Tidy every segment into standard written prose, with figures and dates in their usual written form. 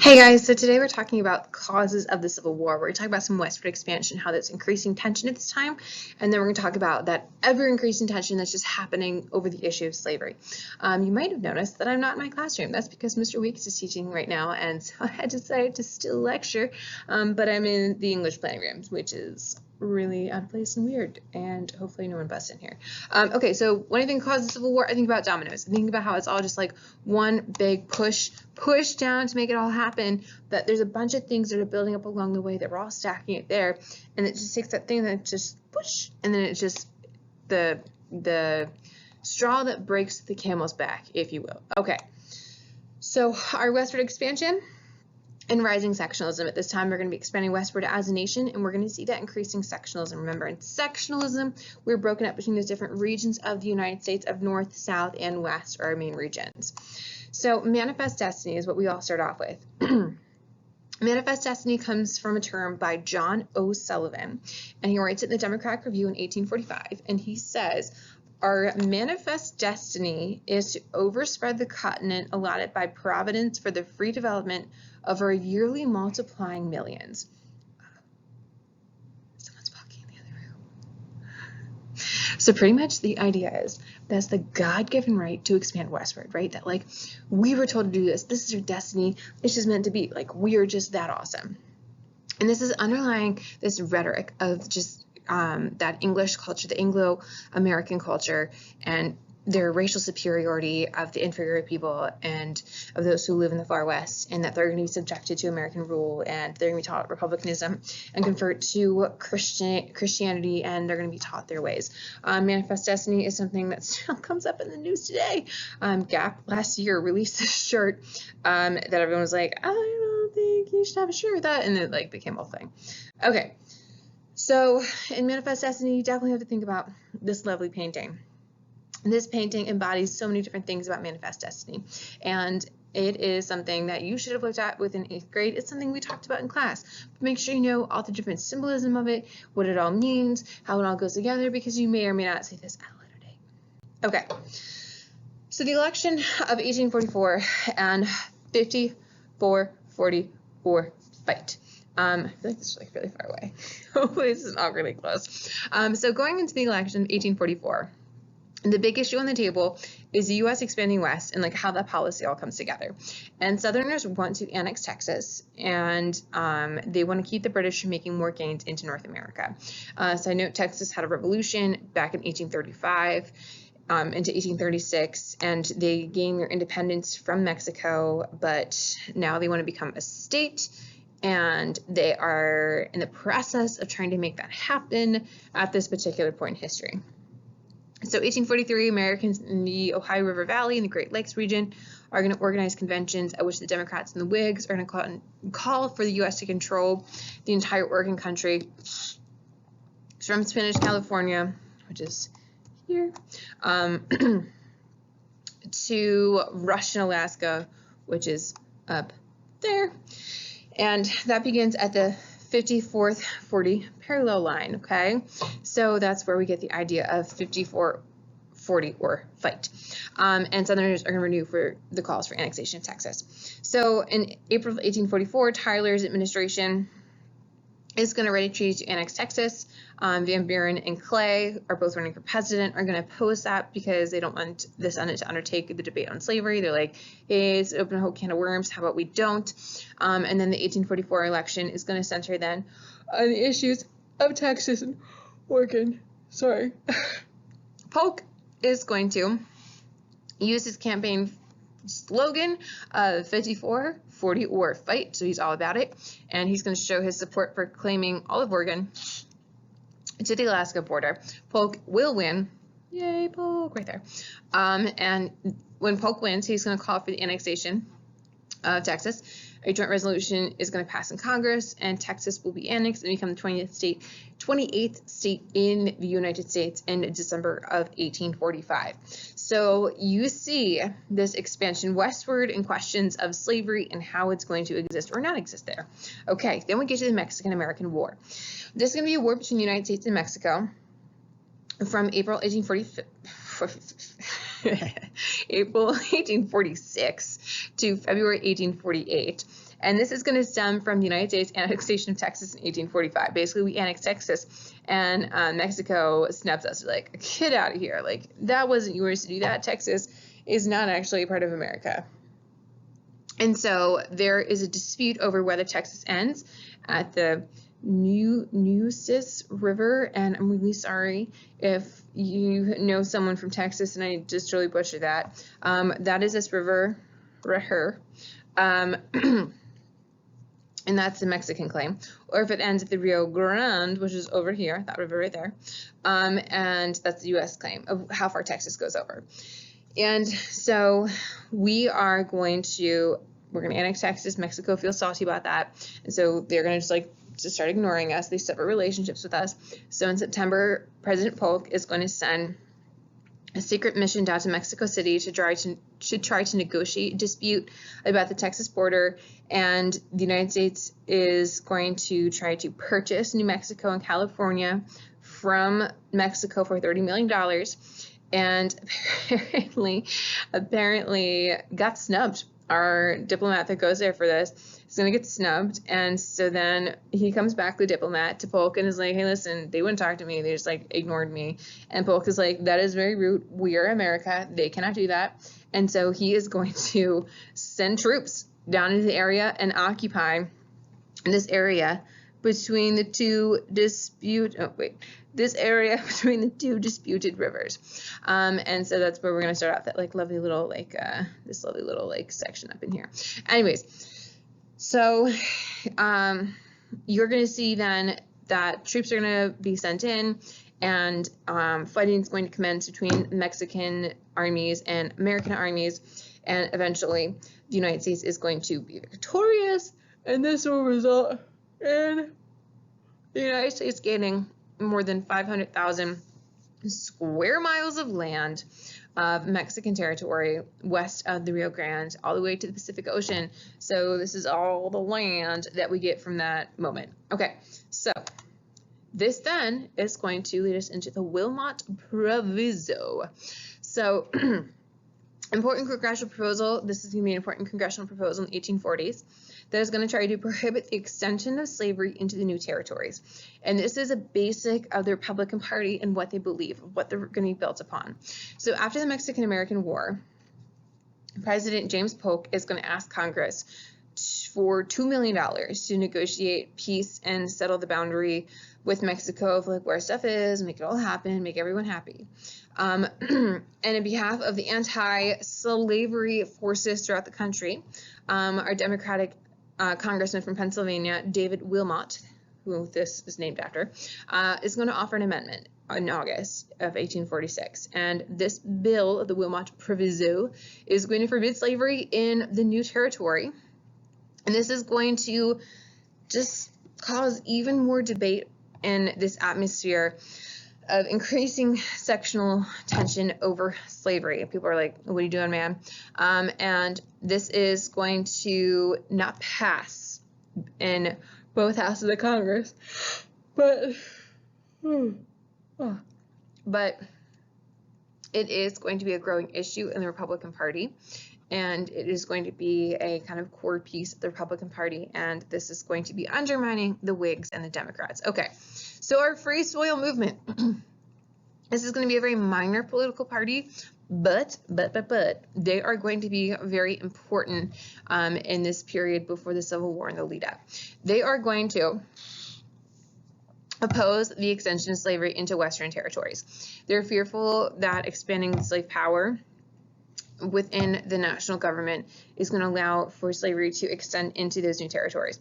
Hey guys, so today we're talking about causes of the Civil War. We're going to talk about some westward expansion, how that's increasing tension at this time, and then we're going to talk about that ever-increasing tension that's just happening over the issue of slavery. You might have noticed that I'm not in my classroom. That's because Mr. Weeks is teaching right now, and so I had to decide to still lecture, but I'm in the English planning rooms, which is really out of place and weird, and hopefully no one busts in here. Okay, so when I think causes Civil War, I think about dominoes. I think about how it's all just like one big push down to make it all happen, that there's a bunch of things that are building up along the way that we're all stacking it there, and it just takes that thing that just push, and then it's just the straw that breaks the camel's back, if you will. Okay, so our westward expansion and rising sectionalism. At this time, we're going to be expanding westward as a nation, and we're going to see that increasing sectionalism. Remember, in sectionalism, we're broken up between those different regions of the United States of North, South, and West are our main regions. So Manifest Destiny is what we all start off with. Manifest Destiny comes from a term by John O. Sullivan, and he writes it in the Democratic Review in 1845, and he says, "Our manifest destiny is to overspread the continent allotted by Providence for the free development of our yearly multiplying millions." Someone's walking in the other room. So pretty much the idea is that's the God-given right to expand westward, right? That like we were told to do this. This is our destiny. It's just meant to be. Like we are just that awesome. And this is underlying this rhetoric of just that English culture, the Anglo-American culture, and their racial superiority of the inferior people and of those who live in the far west, and that they're going to be subjected to American rule, and they're going to be taught republicanism and convert to Christianity, and they're going to be taught their ways. Manifest Destiny is something that still comes up in the news today. Gap last year released this shirt that everyone was like, I don't think you should have a shirt with that, and it like became a whole thing. Okay, so in Manifest Destiny, you definitely have to think about this lovely painting. This painting embodies so many different things about Manifest Destiny, and it is something that you should have looked at within 8th grade. It's something we talked about in class. But make sure you know all the different symbolism of it, what it all means, how it all goes together, because you may or may not see this at a later date. Okay, so the election of 1844 and 54-44 fight. I feel like this is like really far away. Hopefully this is not really close. So going into the election of 1844, the big issue on the table is the U.S. expanding west and like how that policy all comes together. And Southerners want to annex Texas, and they want to keep the British from making more gains into North America. So I note Texas had a revolution back in 1835 into 1836, and they gained their independence from Mexico, but now they want to become a state. And they are in the process of trying to make that happen at this particular point in history. So 1843, Americans in the Ohio River Valley and the Great Lakes region are going to organize conventions at which the Democrats and the Whigs are going to call for the U.S. to control the entire Oregon country from Spanish California, which is here, to Russian Alaska, which is up there. And that begins at the 54th 40 parallel line, okay? So that's where we get the idea of 54-40 or fight. And Southerners are going to renew for the calls for annexation of Texas. So in April of 1844, Tyler's administration is going to write a treaty to annex Texas. Van Buren and Clay are both running for president, are going to oppose that because they don't want the Senate to undertake the debate on slavery. They're like, hey, it's open a whole can of worms. How about we don't? And then the 1844 election is going to center then on the issues of Texas and Oregon. Sorry. Polk is going to use his campaign slogan of 54-40 or fight, so he's all about it, and he's going to show his support for claiming all of Oregon to the Alaska border. Polk will win. Yay, Polk, right there. And when Polk wins, he's going to call for the annexation of Texas. A joint resolution is going to pass in Congress, and Texas will be annexed and become the 28th state in the United States in December of 1845. So you see this expansion westward and questions of slavery and how it's going to exist or not exist there. Okay, then we get to the Mexican-American War. This is going to be a war between the United States and Mexico from April 1845. April 1846 to February 1848. And this is going to stem from the United States annexation of Texas in 1845. Basically, we annexed Texas, and Mexico snaps us, like, get out of here. Like, that wasn't yours to do that. Texas is not actually a part of America. And so there is a dispute over whether Texas ends at the Nueces River, and I'm really sorry if you know someone from Texas and I just really butchered that. That is this river, and that's the Mexican claim, or if it ends at the Rio Grande, which is over here, that river right there, and that's the U.S. claim of how far Texas goes over. And so we're going to annex Texas. Mexico feels salty about that, and so they're going to just start ignoring us. They sever relationships with us. So in September, President Polk is going to send a secret mission down to Mexico City to try to negotiate a dispute about the Texas border, and the United States is going to try to purchase New Mexico and California from Mexico for $30 million, and apparently got snubbed. Our diplomat that goes there for this is going to get snubbed, and so then he comes back, the diplomat, to Polk and is like, hey, listen, they wouldn't talk to me, they just ignored me. And Polk is like, that is very rude, we are America, they cannot do that. And so he is going to send troops down into the area and occupy this area between the two disputed rivers. And so that's where we're going to start off, that lovely little this lovely little section up in here. Anyways, so you're going to see then that troops are going to be sent in, and fighting is going to commence between Mexican armies and American armies, and eventually the United States is going to be victorious, and this will result in the United States gaining more than 500,000 square miles of land of Mexican territory west of the Rio Grande, all the way to the Pacific Ocean. So this is all the land that we get from that moment. Okay, so this then is going to lead us into the Wilmot Proviso. So important congressional proposal. This is going to be an important congressional proposal in the 1840s that is going to try to prohibit the extension of slavery into the new territories. And this is a basic of the Republican Party and what they believe, what they're going to be built upon. So after the Mexican-American War, President James Polk is going to ask Congress for $2 million to negotiate peace and settle the boundary with Mexico of where stuff is, make it all happen, make everyone happy. And in behalf of the anti-slavery forces throughout the country, our Democratic Congressman from Pennsylvania, David Wilmot, who this is named after, is going to offer an amendment in August of 1846. And this bill, the Wilmot Proviso, is going to forbid slavery in the new territory. And this is going to just cause even more debate in this atmosphere of increasing sectional tension over slavery. People are like, what are you doing, man? And this is going to not pass in both houses of the Congress, but it is going to be a growing issue in the Republican Party, and it is going to be a kind of core piece of the Republican Party, and this is going to be undermining the Whigs and the Democrats. Okay, so our Free Soil Movement. This is going to be a very minor political party, but they are going to be very important in this period before the Civil War and the lead up. They are going to oppose the extension of slavery into Western territories. They're fearful that expanding slave power within the national government is going to allow for slavery to extend into those new territories.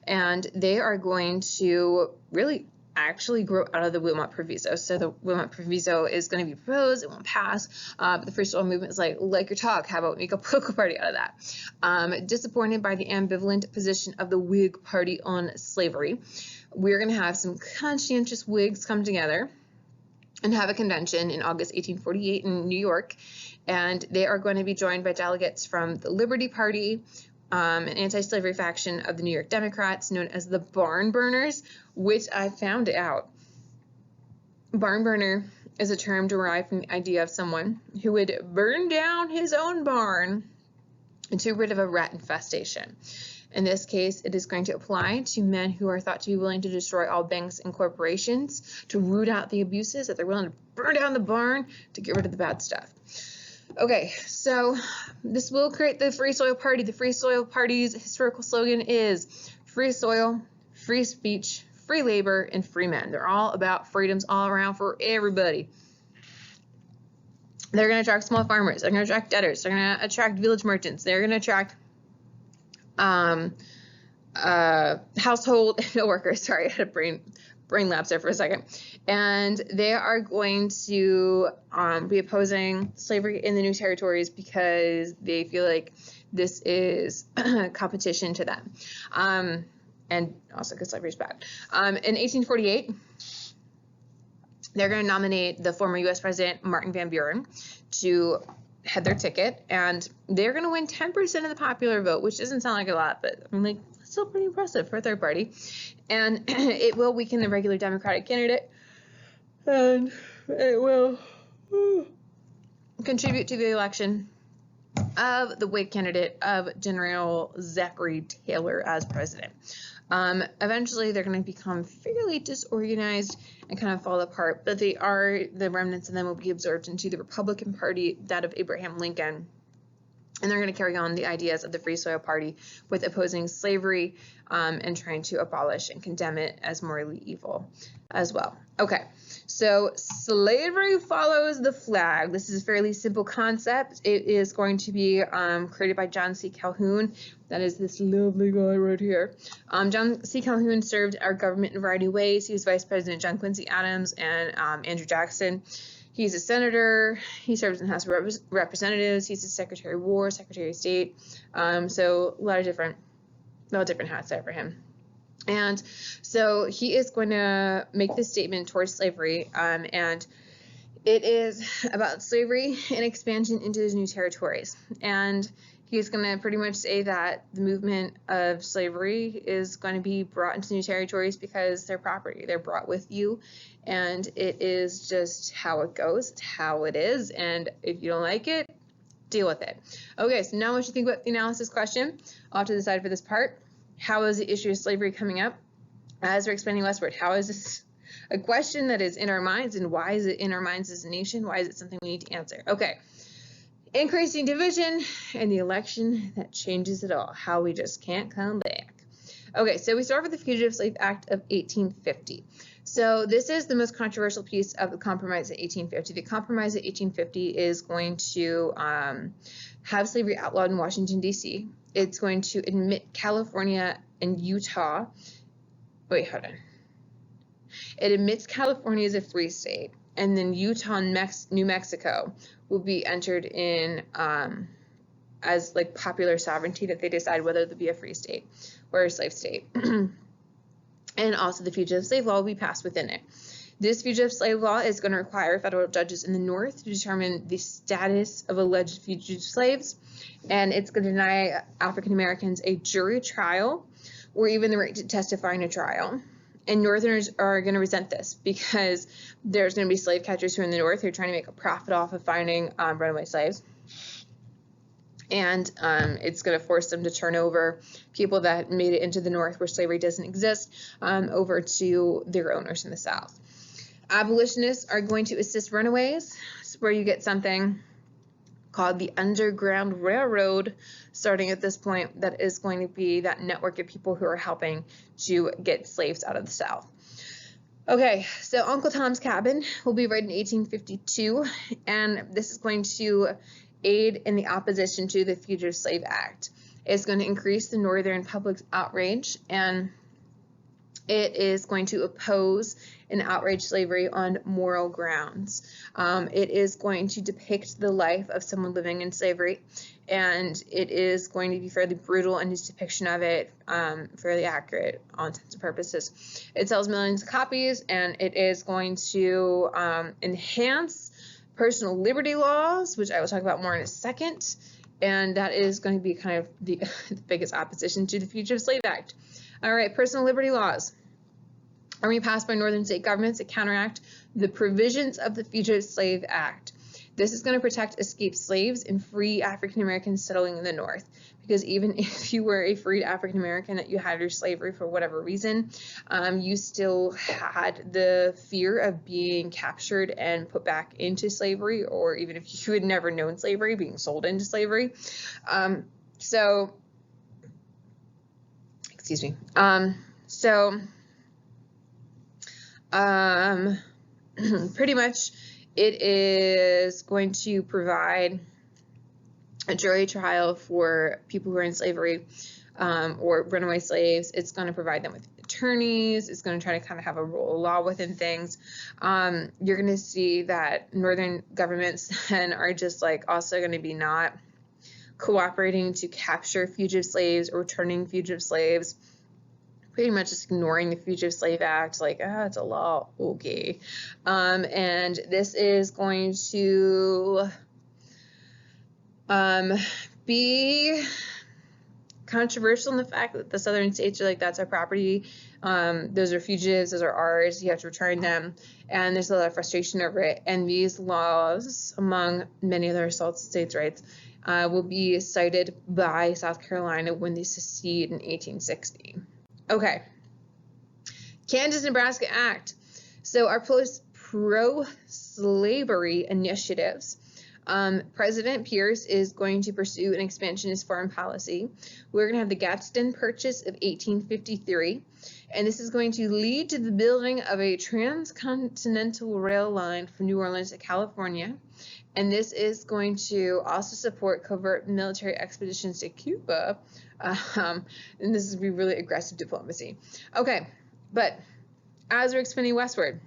And they are going to really actually grow out of the Wilmot Proviso. So the Wilmot Proviso is going to be proposed, it won't pass, but the Free Soil Movement is like your talk, how about we make a political party out of that? Disappointed by the ambivalent position of the Whig Party on slavery, we're going to have some conscientious Whigs come together and have a convention in August 1848 in New York, and they are going to be joined by delegates from the Liberty Party, an anti-slavery faction of the New York Democrats known as the Barn Burners, which I found out. Barn Burner is a term derived from the idea of someone who would burn down his own barn to get rid of a rat infestation. In this case, it is going to apply to men who are thought to be willing to destroy all banks and corporations, to root out the abuses, that they're willing to burn down the barn to get rid of the bad stuff. Okay, so this will create the Free Soil Party. The Free Soil Party's historical slogan is free soil, free speech, free labor, and free men. They're all about freedoms all around for everybody. They're going to attract small farmers. They're going to attract debtors. They're going to attract village merchants. They're going to attract household workers. Sorry, I had a brain lapse there for a second. And they are going to be opposing slavery in the new territories because they feel like this is competition to them. And also because slavery is bad. In 1848, they're going to nominate the former U.S. President Martin Van Buren to head their ticket, and they're going to win 10% of the popular vote, which doesn't sound like a lot, but I'm like, that's still pretty impressive for a third party. And it will weaken the regular Democratic candidate, and it will contribute to the election of the Whig candidate of General Zachary Taylor as president. Eventually, they're going to become fairly disorganized and kind of fall apart, but the remnants of them will be absorbed into the Republican Party, that of Abraham Lincoln, and they're going to carry on the ideas of the Free Soil Party with opposing slavery and trying to abolish and condemn it as morally evil as well. Okay, so slavery follows the flag. This is a fairly simple concept. It is going to be created by John C. Calhoun. That is this lovely guy right here. John C. Calhoun served our government in a variety of ways. He was Vice President John Quincy Adams and Andrew Jackson. He's a senator. He serves in the House of Representatives. He's a Secretary of War, Secretary of State. So a lot of different hats there for him. And so he is going to make this statement towards slavery, and it is about slavery and expansion into those new territories. And he's going to pretty much say that the movement of slavery is going to be brought into new territories because they're property. They're brought with you, and it is just how it goes. It's how it is, and if you don't like it, deal with it. Okay, so now what you think about the analysis question? Off to the side for this part. How is the issue of slavery coming up as we're expanding westward? How is this a question that is in our minds, and why is it in our minds as a nation? Why is it something we need to answer? Okay. Increasing division and the election that changes it all. How we just can't come back. Okay, so we start with the Fugitive Slave Act of 1850. So this is the most controversial piece of the Compromise of 1850. The Compromise of 1850 is going to have slavery outlawed in Washington, D.C. It's going to admit California and Utah. Wait, hold on. It admits California as a free state, and then Utah and New Mexico will be entered in as like popular sovereignty, that they decide whether to be a free state or a slave state. And also the Fugitive Slave Law will be passed within it. This Fugitive Slave Law is going to require federal judges in the North to determine the status of alleged fugitive slaves, and it's going to deny African Americans a jury trial or even the right to testify in a trial. And Northerners are going to resent this because there's going to be slave catchers who are in the North who are trying to make a profit off of finding runaway slaves. And it's going to force them to turn over people that made it into the North where slavery doesn't exist over to their owners in the South. Abolitionists are going to assist runaways, where you get something called the Underground Railroad starting at this point, that is going to be that network of people who are helping to get slaves out of the South. Okay, so Uncle Tom's Cabin will be read in 1852, and this is going to aid in the opposition to the Fugitive Slave Act. It's going to increase the Northern public's outrage, and it is going to oppose and outrage slavery on moral grounds. It is going to depict the life of someone living in slavery, and it is going to be fairly brutal in its depiction of it, fairly accurate all intents and purposes. It sells millions of copies, and it is going to enhance personal liberty laws, which I will talk about more in a second, and that is going to be kind of the biggest opposition to the Fugitive Slave Act. All right, personal liberty laws. Army passed by northern state governments to counteract the provisions of the Fugitive Slave Act. This is going to protect escaped slaves and free African Americans settling in the North. Because even if you were a freed African American that you had your slavery for whatever reason, you still had the fear of being captured and put back into slavery, or even if you had never known slavery, being sold into slavery. Excuse me. Pretty much it is going to provide a jury trial for people who are in slavery or runaway slaves. It's going to provide them with attorneys. It's going to try to kind of have a rule of law within things. You're going to see that northern governments then are just like also going to be not cooperating to capture fugitive slaves or returning fugitive slaves. Pretty much just ignoring the Fugitive Slave Act, like, it's a law, okay. And this is going to be controversial in the fact that the southern states are like, that's our property, those are fugitives, those are ours, you have to return them, and there's a lot of frustration over it. And these laws, among many other assault states' rights, will be cited by South Carolina when they secede in 1860. Okay, Kansas-Nebraska Act. So our pro-slavery initiatives. President Pierce is going to pursue an expansionist foreign policy. We're going to have the Gadsden Purchase of 1853, and this is going to lead to the building of a transcontinental rail line from New Orleans to California. And this is going to also support covert military expeditions to Cuba. And this is going to be really aggressive diplomacy. Okay, but as we're expanding westward,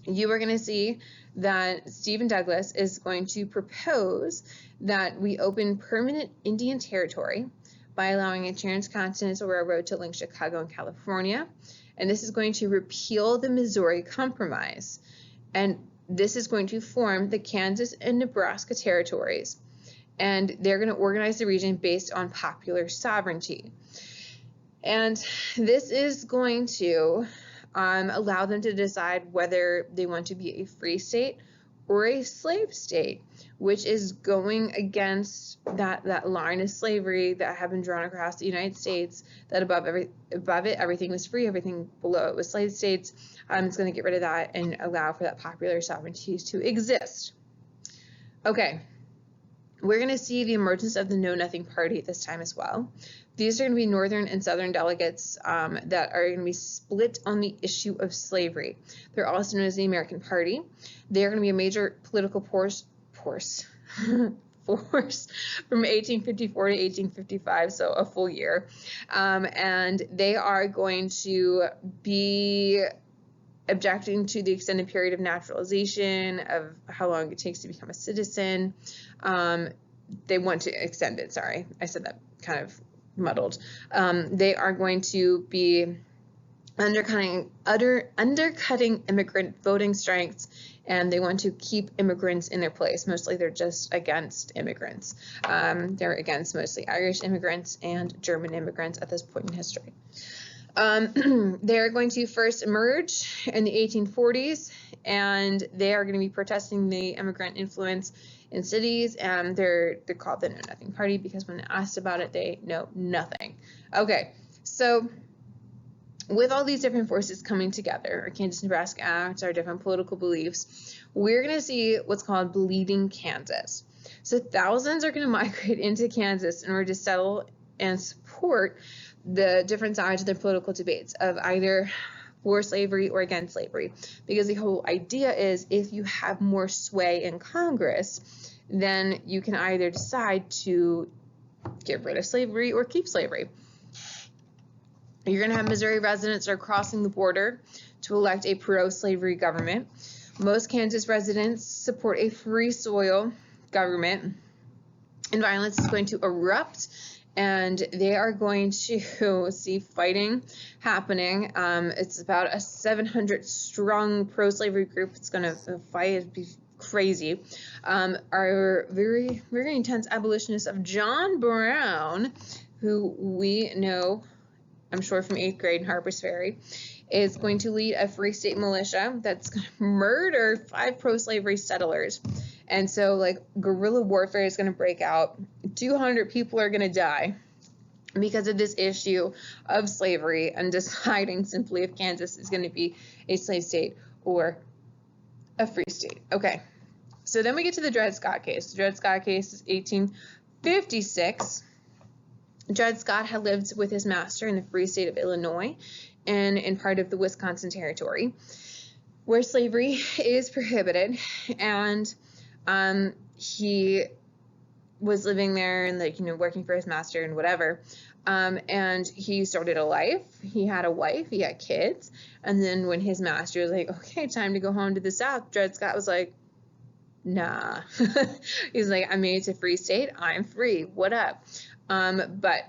you are going to see that Stephen Douglas is going to propose that we open permanent Indian territory by allowing a transcontinental railroad to link Chicago and California. And this is going to repeal the Missouri Compromise. And this is going to form the Kansas and Nebraska territories. And they're going to organize the region based on popular sovereignty. And this is going to allow them to decide whether they want to be a free state or a slave state, which is going against that line of slavery that had been drawn across the United States, that above it everything was free, everything below it was slave states. It's going to get rid of that and allow for that popular sovereignty to exist. Okay, we're going to see the emergence of the Know Nothing Party at this time as well. These are going to be northern and southern delegates that are going to be split on the issue of slavery. They're also known as the American Party. They're going to be a major political force from 1854 to 1855, so a full year. And they are going to be objecting to the extended period of naturalization, of how long it takes to become a citizen. They want to extend it, sorry, I said that kind of muddled. They are going to be undercutting immigrant voting strengths, and they want to keep immigrants in their place. Mostly they're just against immigrants. They're against mostly Irish immigrants and German immigrants at this point in history. They're going to first emerge in the 1840s, and they are going to be protesting the immigrant influence in cities, and they're called the Know Nothing Party because when asked about it, they know nothing. Okay, so with all these different forces coming together, our Kansas-Nebraska Act, our different political beliefs, we're going to see what's called Bleeding Kansas. So thousands are going to migrate into Kansas in order to settle and support the different sides of the political debates of either for slavery or against slavery, because the whole idea is if you have more sway in Congress, then you can either decide to get rid of slavery or keep slavery. You're going to have Missouri residents that are crossing the border to elect a pro-slavery government. Most Kansas residents support a free soil government, and violence is going to erupt, and they are going to see fighting happening. It's about a 700 strong pro-slavery group. It's going to fight. It'd be crazy. Our very, very intense abolitionist of John Brown, who we know I'm sure from 8th grade in Harpers Ferry, is going to lead a free state militia that's going to murder 5 pro-slavery settlers. And so, like, guerrilla warfare is going to break out. 200 people are going to die because of this issue of slavery and deciding simply if Kansas is going to be a slave state or a free state. Okay, so then we get to the Dred Scott case. The Dred Scott case is 1856. Dred Scott had lived with his master in the free state of Illinois and in part of the Wisconsin Territory, where slavery is prohibited, and he was living there and, like, you know, working for his master and whatever. And he started a life. He had a wife, he had kids, and then when his master was like, okay, time to go home to the South, Dred Scott was like, nah. He's like, I made it to free state, I'm free, what up? But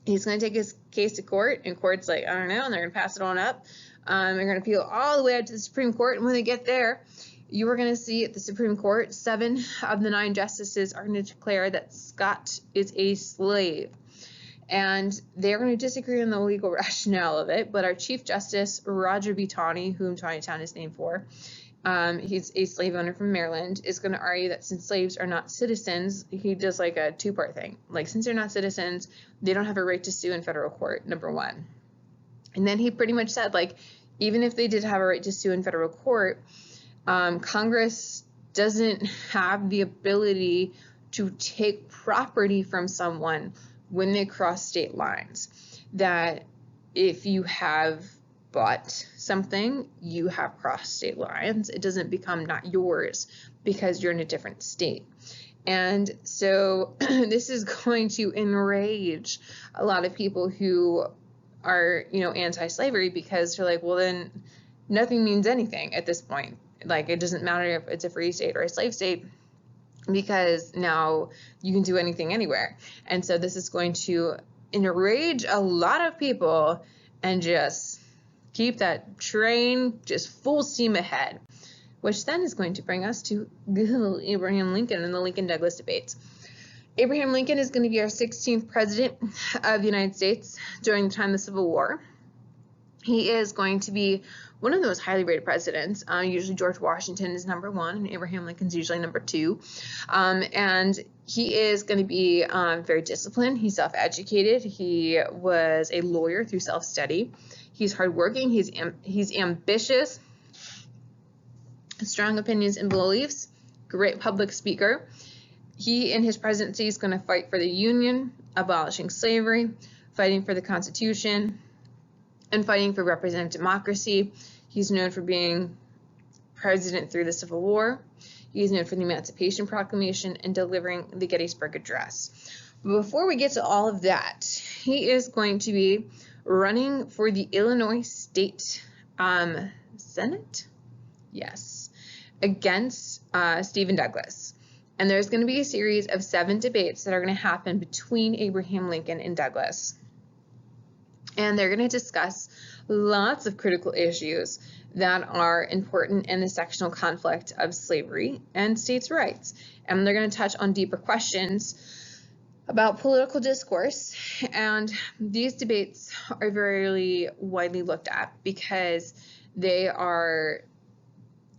he's going to take his case to court, and court's like, I don't know, and they're going to pass it on up. They're going to appeal all the way up to the Supreme Court, and when they get there, you are going to see at the Supreme Court, 7 of the 9 justices are going to declare that Scott is a slave. And they're going to disagree on the legal rationale of it, but our Chief Justice, Roger B. Taney, whom Taneytown is named for, he's a slave owner from Maryland, is going to argue that since slaves are not citizens, he does like a 2-part thing. Like, since they're not citizens, they don't have a right to sue in federal court, number 1. And then he pretty much said, like, even if they did have a right to sue in federal court, Congress doesn't have the ability to take property from someone when they cross state lines. That if you have bought something, you have crossed state lines. It doesn't become not yours because you're in a different state. And so this is going to enrage a lot of people who are, you know, anti-slavery, because they're like, well, then nothing means anything at this point. Like, it doesn't matter if it's a free state or a slave state, because now you can do anything anywhere. And so this is going to enrage a lot of people and just keep that train just full steam ahead, which then is going to bring us to Abraham Lincoln and the Lincoln-Douglas debates. Abraham Lincoln is going to be our 16th president of the United States during the time of the Civil War. He is going to be one of the most highly rated presidents. Usually George Washington is number 1, and Abraham Lincoln's usually number 2. And he is going to be very disciplined. He's self-educated. He was a lawyer through self-study. He's hardworking. He's ambitious, strong opinions and beliefs, great public speaker. He, in his presidency, is going to fight for the Union, abolishing slavery, fighting for the Constitution, and fighting for representative democracy. He's known for being president through the Civil War. He's known for the Emancipation Proclamation and delivering the Gettysburg Address. But before we get to all of that, he is going to be running for the Illinois State Senate, yes, against Stephen Douglas. And there's going to be a series of 7 debates that are going to happen between Abraham Lincoln and Douglas. And they're going to discuss lots of critical issues that are important in the sectional conflict of slavery and states' rights. And they're going to touch on deeper questions about political discourse. And these debates are very widely looked at because they are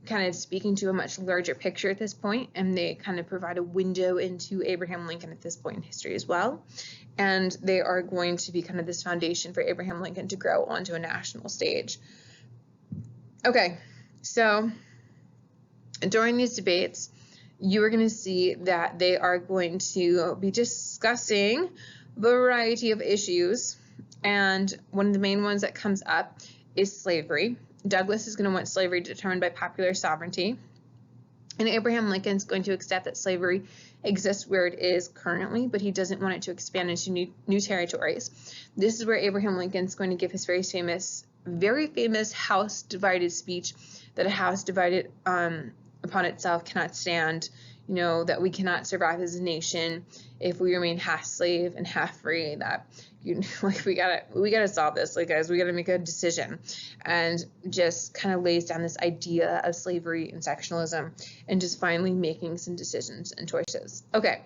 kind of speaking to a much larger picture at this point, and they kind of provide a window into Abraham Lincoln at this point in history as well. And they are going to be kind of this foundation for Abraham Lincoln to grow onto a national stage. Okay, so during these debates, you are going to see that they are going to be discussing a variety of issues, and one of the main ones that comes up is slavery. Douglas is going to want slavery determined by popular sovereignty, and Abraham Lincoln is going to accept that slavery exists where it is currently, but he doesn't want it to expand into new territories. This is where Abraham Lincoln is going to give his very famous House divided speech, that a house divided upon itself cannot stand, you know, that we cannot survive as a nation if we remain half slave and half free, that, you know, like, we gotta solve this, like, guys, we gotta make a decision, and just kind of lays down this idea of slavery and sectionalism and just finally making some decisions and choices. Okay,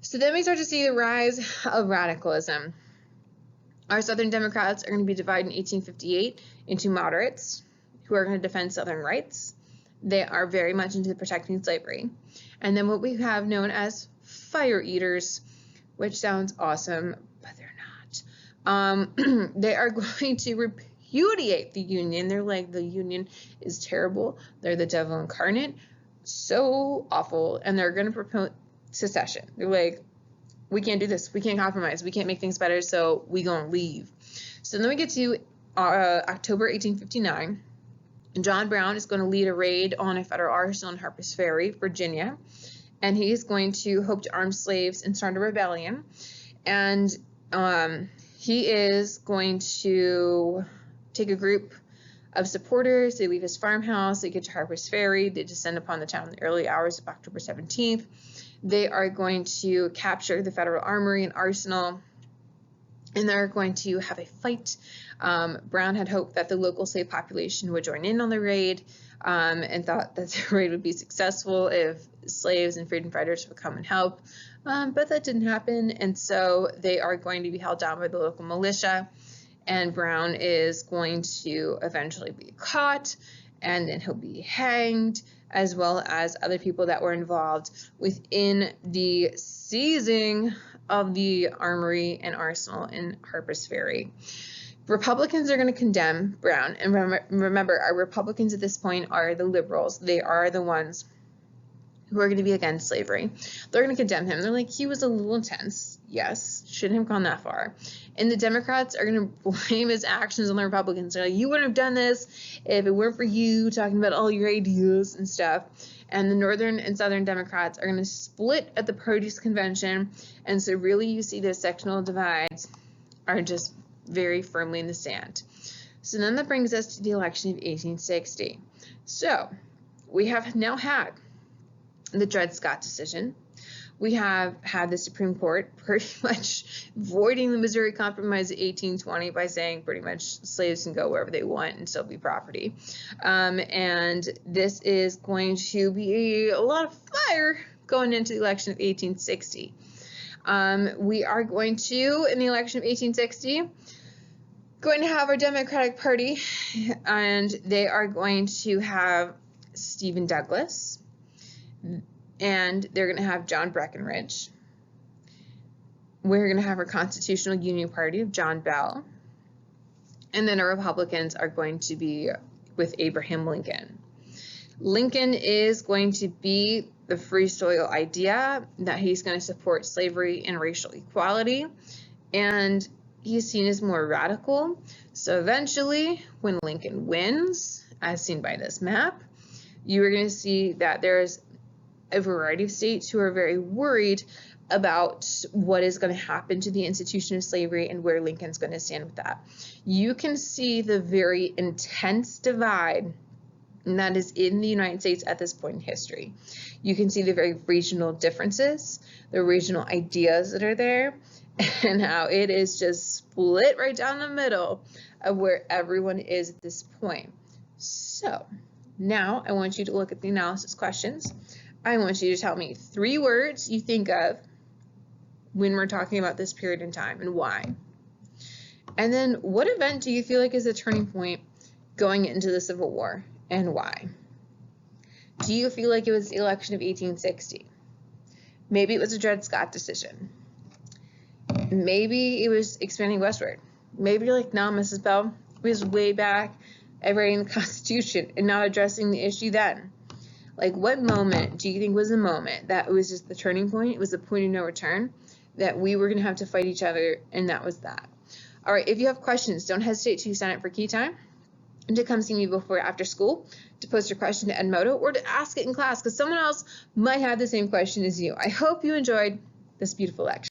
so then we start to see the rise of radicalism. Our Southern Democrats are going to be divided in 1858 into moderates who are going to defend Southern rights. They are very much into protecting slavery. And then what we have known as fire eaters, which sounds awesome, but they're not. They are going to repudiate the Union. They're like, the Union is terrible. They're the devil incarnate. So awful. And they're going to propose secession. They're like, we can't do this. We can't compromise. We can't make things better, so we gonna leave. So then we get to October 1859. John Brown is going to lead a raid on a federal arsenal in Harper's Ferry, Virginia, and he is going to hope to arm slaves and start a rebellion. And he is going to take a group of supporters. They leave his farmhouse. They get to Harper's Ferry. They descend upon the town in the early hours of October 17th. They are going to capture the federal armory and arsenal, and they're going to have a fight. Brown had hoped that the local slave population would join in on the raid, and thought that the raid would be successful if slaves and freedom fighters would come and help, but that didn't happen, and so they are going to be held down by the local militia, and Brown is going to eventually be caught, and then he'll be hanged, as well as other people that were involved within the seizing of the armory and arsenal in Harper's Ferry. Republicans are going to condemn Brown, and remember, our Republicans at this point are the liberals. They are the ones who are going to be against slavery. They're going to condemn him. They're like, he was a little intense. Yes, shouldn't have gone that far. And the Democrats are going to blame his actions on the Republicans. They're like, you wouldn't have done this if it weren't for you talking about all your ideas and stuff. And the Northern and Southern Democrats are going to split at the produce convention. And so really you see the sectional divides are just very firmly in the sand. So then that brings us to the election of 1860. So we have now had the Dred Scott decision. We have had the Supreme Court pretty much voiding the Missouri Compromise of 1820 by saying pretty much slaves can go wherever they want and still be property. And this is going to be a lot of fire going into the election of 1860. We are going to, in the election of 1860, going to have our Democratic Party, and they are going to have Stephen Douglas, and they're going to have John Breckinridge. We're going to have our Constitutional Union Party of John Bell, and then our Republicans are going to be with Abraham Lincoln. Lincoln is going to be the free soil idea, that he's going to support slavery and racial equality, and he's seen as more radical. So eventually, when Lincoln wins, as seen by this map, you are going to see that there's a variety of states who are very worried about what is going to happen to the institution of slavery and where Lincoln's going to stand with that. You can see the very intense divide that is in the United States at this point in history. You can see the very regional differences, the regional ideas that are there, and how it is just split right down the middle of where everyone is at this point. So now I want you to look at the analysis questions. I want you to tell me 3 words you think of when we're talking about this period in time and why. And then what event do you feel like is a turning point going into the Civil War and why? Do you feel like it was the election of 1860? Maybe it was a Dred Scott decision. Maybe it was expanding westward. Maybe you're like, nah, Mrs. Bell, it was way back at writing the Constitution and not addressing the issue then. Like, what moment do you think was the moment that was just the turning point? It was the point of no return, that we were going to have to fight each other, and that was that. All right, if you have questions, don't hesitate to sign up for Key Time, and to come see me before or after school, to post your question to Edmodo, or to ask it in class, because someone else might have the same question as you. I hope you enjoyed this beautiful lecture.